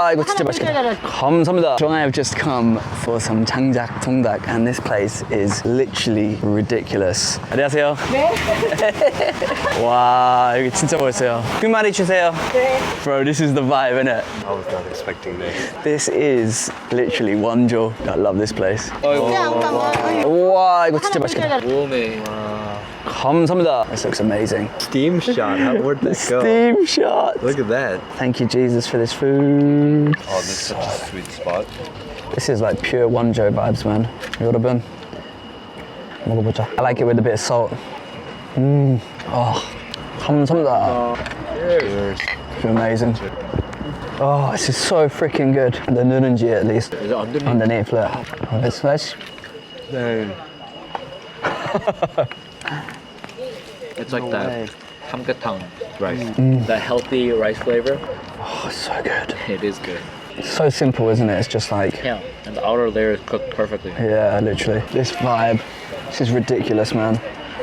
와 이거 진짜 맛있겠다. 감사합니다. So I have just come for some 장작통달 and this place is literally ridiculous. 안녕하세요. 네. 와 여기 진짜 멋있어요. 그 많이 주세요. 네. Bro, this is the vibe, innit? I was not expecting this. This is literally 원조. I love this place. 어, 와 이거 진짜 맛있겠다. Warming. 감사합니다. This looks amazing. Steam shot. Where'd that go? Steam shot. Look at that. Thank you, Jesus, for this food. Oh, this is such a sweet spot. This is like pure 원조 vibes, man. 여러분, 먹어보자. I like it with a bit of salt. 감사합니다. Cheers. It's amazing. Oh, this is so freaking good. The 누룽지 at least. Is it underneath? Underneath, look. Let's. It's like that samgyetang rice. That healthy rice flavor. Oh, it's so good. It is good. It's so simple, isn't it? It's just like, Yeah, and the outer layer is cooked perfectly. yeah, literally. This vibe. This is ridiculous, man.